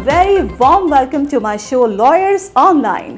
very warm welcome to my show Lawyers Online।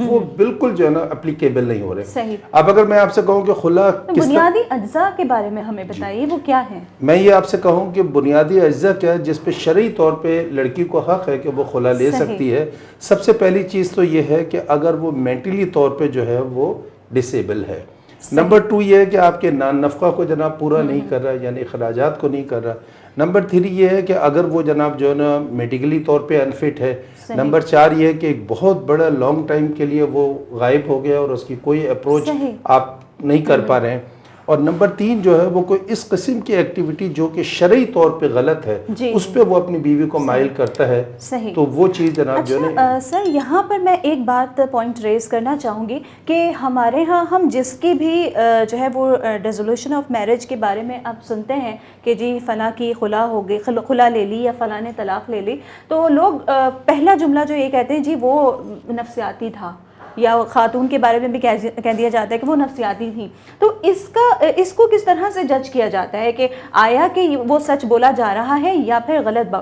وہ بالکل جو ہے نا اپلیکیبل نہیں ہو رہے. صحیح. اب اگر میں آپ سے کہوں کہ خلا بنیادی اجزاء کے بارے میں ہمیں بتائیے وہ کیا ہیں؟ میں یہ آپ سے کہوں کہ بنیادی اجزاء کیا ہے جس پہ شرعی طور پہ لڑکی کو حق ہے کہ وہ خلا لے سکتی ہے. سب سے پہلی چیز تو یہ ہے کہ اگر وہ مینٹلی طور پہ جو ہے وہ ڈسیبل ہے. نمبر 2 یہ ہے کہ آپ کے نان نفقہ کو جناب پورا نہیں کر رہا یعنی اخراجات کو نہیں کر رہا. نمبر 3 یہ ہے کہ اگر وہ جناب جو ہے نا میڈیکلی طور پہ انفٹ ہے. نمبر 4 یہ ہے کہ ایک بہت بڑا لانگ ٹائم کے لیے وہ غائب ہو گیا اور اس کی کوئی اپروچ آپ نہیں کر پا رہے ہیں. اور نمبر 3 جو ہے وہ کوئی اس قسم کی ایکٹیویٹی جو کہ شرعی طور پہ غلط ہے اس پہ وہ اپنی بیوی کو مائل کرتا ہے. تو وہ چیز جناب جو ہے. سر یہاں پر میں ایک بات پوائنٹ ریز کرنا چاہوں گی کہ ہمارے ہاں ہم جس کی بھی جو ہے وہ ریزولوشن آف میرج کے بارے میں آپ سنتے ہیں کہ جی فلاں کی خلا ہو گئی، خلا لے لی یا فلاں نے طلاق لے لی، تو لوگ پہلا جملہ جو یہ کہتے ہیں جی وہ نفسیاتی تھا، یا خاتون کے بارے میں بھی کہہ دیا جاتا ہے کہ وہ نفسیاتی تھی. تو اس کو کس طرح سے جج کیا جاتا ہے کہ آیا کہ وہ سچ بولا جا رہا ہے یا پھر غلط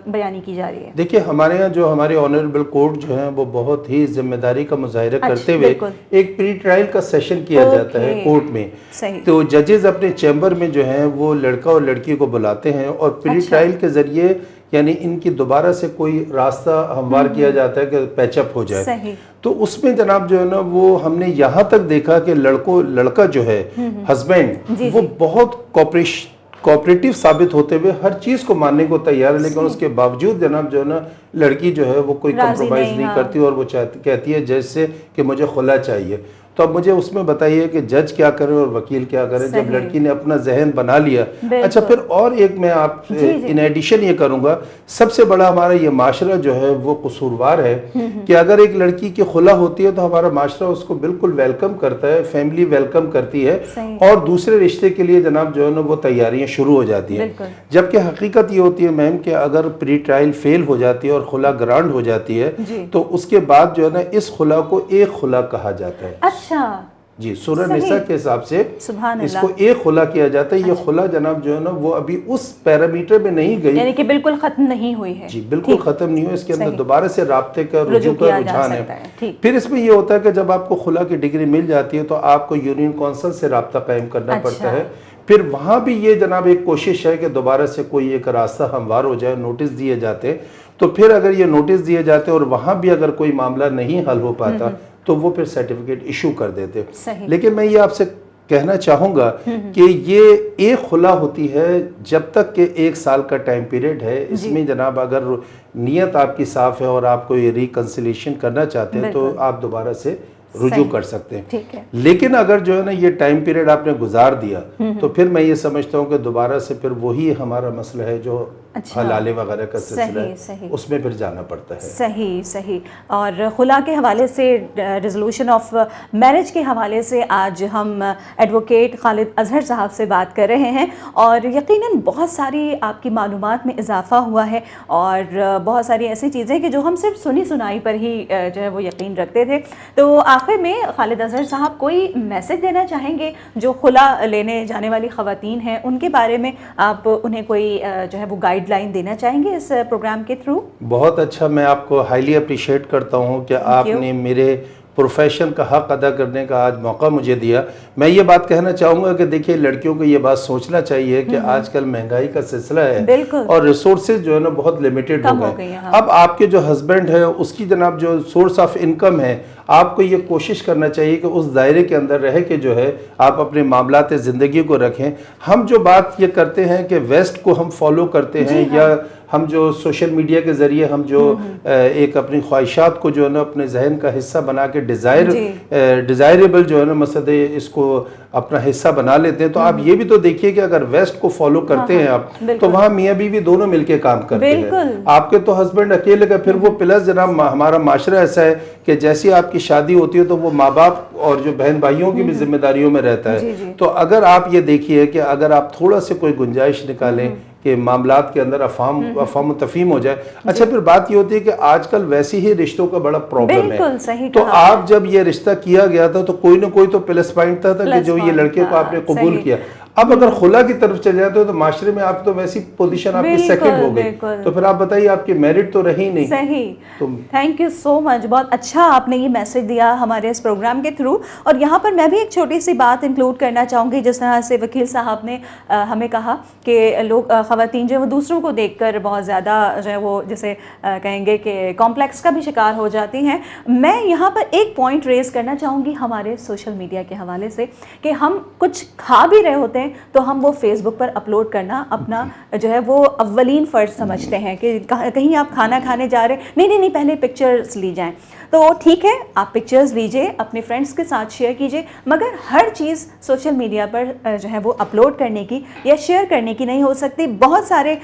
بیانی کی جا رہی ہے؟ دیکھیے ہمارے یہاں جو ہمارے آنریبل کورٹ جو ہیں وہ بہت ہی ذمہ داری کا مظاہرہ کرتے ہوئے ایک پری ٹرائل کا سیشن کیا جاتا ہے کورٹ میں. تو ججز اپنے چیمبر میں جو ہیں وہ لڑکا اور لڑکی کو بلاتے ہیں اور پری ٹرائل کے ذریعے یعنی ان کی دوبارہ سے کوئی راستہ ہموار کیا جاتا ہے کہ پیچ اپ ہو جائے. تو اس میں جناب جو ہے نا وہ ہم نے یہاں تک دیکھا کہ لڑکا جو ہے ہسبینڈ وہ بہت کوپریٹیو ثابت ہوتے ہوئے ہر چیز کو ماننے کو تیار ہے، لیکن اس کے باوجود جناب جو ہے نا لڑکی جو ہے وہ کوئی کمپرومائز نہیں کرتی اور وہ کہتی ہے جج سے کہ مجھے خلا چاہیے. تو اب مجھے اس میں بتائیے کہ جج کیا کرے اور وکیل کیا کرے جب لڑکی نے اپنا ذہن بنا لیا. اچھا پھر اور ایک میں آپ ان ایڈیشن یہ کروں گا، سب سے بڑا ہمارا یہ معاشرہ جو ہے وہ قصوروار ہے کہ اگر ایک لڑکی کی خلا ہوتی ہے تو ہمارا معاشرہ اس کو بالکل ویلکم کرتا ہے، فیملی ویلکم کرتی ہے اور دوسرے رشتے کے لیے جناب جو ہے نا وہ تیاریاں شروع ہو جاتی ہیں. جبکہ حقیقت یہ ہوتی ہے میم کہ اگر پری ٹرائل فیل ہو جاتی ہے اور خلا گرانٹ ہو جاتی ہے تو اس کے بعد جو ہے نا اس خلا کو ایک خلا کہا جاتا ہے. جی سورہ نساء کے حساب سے اس کو ایک خلا کیا جاتا ہے. یہ خلا جناب جو ہے نا وہ ابھی اس پیرامیٹر میں نہیں گئی یعنی کہ بالکل ختم نہیں ہوئی ہے. جی بالکل ختم نہیں ہوئی، اس کے اندر دوبارہ سے رابطے کا رجوع کا رجحان ہے. پھر اس میں یہ ہوتا ہے کہ جب آپ کو خلا کی ڈگری مل جاتی ہے تو آپ کو یونین کونسل سے رابطہ قائم کرنا پڑتا ہے. پھر وہاں بھی یہ جناب ایک کوشش ہے کہ دوبارہ سے کوئی ایک راستہ ہموار ہو جائے، نوٹس دیے جاتے. تو پھر اگر یہ نوٹس دیے جاتے اور وہاں بھی اگر کوئی معاملہ نہیں حل ہو پاتا تو وہ پھر سرٹیفکیٹ ایشو کر دیتے. لیکن میں یہ آپ سے کہنا چاہوں گا کہ یہ ایک خلا ہوتی ہے جب تک کہ 1 سال کا ٹائم پیریڈ ہے. اس میں جناب اگر نیت آپ کی صاف ہے اور آپ کو یہ ریکنسیلیشن کرنا چاہتے ہیں تو آپ دوبارہ سے رجوع کر سکتے ہیں. لیکن اگر جو ہے نا یہ ٹائم پیریڈ آپ نے گزار دیا تو پھر میں یہ سمجھتا ہوں کہ دوبارہ سے پھر وہی ہمارا مسئلہ ہے جو حلالے وغیرہ کا سلسلہ ہے اس میں پھر جانا پڑتا ہے. صحیح. اور خلا کے حوالے سے ریزولوشن آف میرج کے حوالے سے آج ہم ایڈوکیٹ خالد اظہر صاحب سے بات کر رہے ہیں اور یقیناً بہت ساری آپ کی معلومات میں اضافہ ہوا ہے اور بہت ساری ایسی چیزیں کہ جو ہم صرف سنی سنائی پر ہی جو ہے وہ یقین رکھتے تھے. تو آخر میں خالد اظہر صاحب کوئی میسج دینا چاہیں گے جو خلا لینے جانے والی خواتین ہیں ان کے بارے میں آپ انہیں کوئی جو ہے وہ گائیڈ لائن دینا چاہیں گے اس پروگرام کے تھرو؟ بہت اچھا، میں آپ کو ہائیلی اپریشیٹ کرتا ہوں کہ آپ نے میرے پروفیشن کا حق ادا کرنے کا آج موقع مجھے دیا. میں یہ بات کہنا چاہوں گا کہ دیکھیے لڑکیوں کو یہ بات سوچنا چاہیے کہ آج کل مہنگائی کا سلسلہ ہے اور ریسورسز جو ہے نا بہت لیمیٹڈ ہو گئے. اب آپ کے جو ہسبینڈ ہے اس کی جناب جو سورس آف انکم ہے آپ کو یہ کوشش کرنا چاہیے کہ اس دائرے کے اندر رہ کے جو ہے آپ اپنے معاملات زندگی کو رکھیں. ہم جو بات یہ کرتے ہیں کہ ویسٹ کو ہم فالو کرتے ہیں یا ہم جو سوشل میڈیا کے ذریعے ہم جو ایک اپنی خواہشات کو جو ہے نا اپنے ذہن کا حصہ بنا کے ڈیزائریبل جو ہے نا مسئلہ اس کو اپنا حصہ بنا لیتے ہیں. تو آپ یہ بھی تو دیکھیے کہ اگر ویسٹ کو فالو کرتے ہیں آپ تو وہاں میاں بیوی دونوں مل کے کام کرتے ہیں. آپ کے تو ہسبینڈ اکیلے کا پھر وہ پلس جناب ہمارا معاشرہ ایسا ہے کہ جیسی آپ کی شادی ہوتی ہے تو وہ ماں باپ اور جو بہن بھائیوں کی بھی ذمہ داریوں میں رہتا ہے. تو اگر آپ یہ دیکھیے کہ اگر آپ تھوڑا سے کوئی گنجائش نکالیں کہ معاملات کے اندر افہام و تفہیم ہو جائے. اچھا پھر بات یہ ہوتی ہے کہ آج کل ویسی ہی رشتوں کا بڑا پرابلم ہے. تو آپ جب یہ رشتہ کیا گیا تھا تو کوئی نہ کوئی تو پلس پوائنٹ تھا کہ جو یہ لڑکے کو آپ نے قبول کیا. اب اگر خلا کی طرف چلے جاتے ہو تو معاشرے میں آپ تو ویسی پوزیشن آپ کی سیکنڈ ہو گئی, تو پھر آپ بتائیے آپ کی میرٹ تو رہی نہیں. صحیح, تھینک یو سو مچ, بہت اچھا آپ نے یہ میسج دیا ہمارے اس پروگرام کے تھرو. اور یہاں پر میں بھی ایک چھوٹی سی بات انکلوڈ کرنا چاہوں گی, جس طرح سے وکیل صاحب نے ہمیں کہا کہ لوگ خواتین جو ہے وہ دوسروں کو دیکھ کر بہت زیادہ جو ہے وہ جیسے کہیں گے کہ کمپلیکس کا بھی شکار ہو جاتی ہیں. میں یہاں پر ایک پوائنٹ ریز کرنا چاہوں گی ہمارے سوشل میڈیا کے حوالے سے, کہ ہم کچھ کھا بھی رہے ہوتے ہیں تو ہم وہ فیس بک پر اپلوڈ کرنا اپنا جو ہے وہ اولین فرض سمجھتے ہیں, کہ کہیں آپ کھانا کھانے جا رہے ہیں, نہیں پہلے پکچرز لی جائیں. تو ٹھیک ہے, آپ پکچرز لیجئے, اپنے فرینڈس کے ساتھ شیئر کیجئے, مگر ہر چیز سوشل میڈیا پر جو ہے وہ اپلوڈ کرنے کی یا شیئر کرنے کی نہیں ہو سکتی. بہت سارے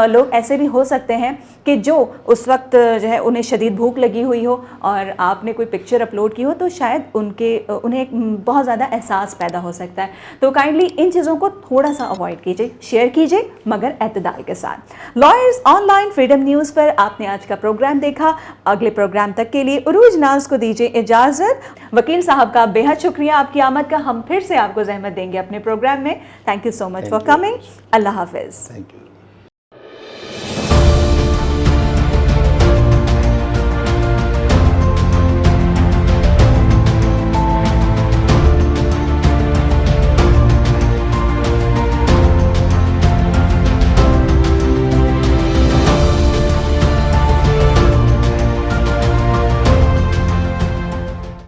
لوگ ایسے بھی ہو سکتے ہیں کہ جو اس وقت جو ہے انہیں شدید بھوک لگی ہوئی ہو اور آپ نے کوئی پکچر اپلوڈ کی ہو, تو شاید انہیں ایک بہت زیادہ احساس پیدا ہو سکتا ہے. تو کائنڈلی ان چیزوں کو تھوڑا سا اوائڈ کیجئے, شیئر کیجئے مگر اعتدال کے ساتھ. Lawyers on line freedom news پر آپ نے آج کا پروگرام دیکھا. اگلے پروگرام تک کے لیے عروج ناز کو دیجیے اجازت. وکیل صاحب کا بے حد شکریہ آپ کی آمد کا, ہم پھر سے آپ کو زحمت دیں گے اپنے پروگرام میں. Thank you so much for coming. اللہ حافظ. Thank you.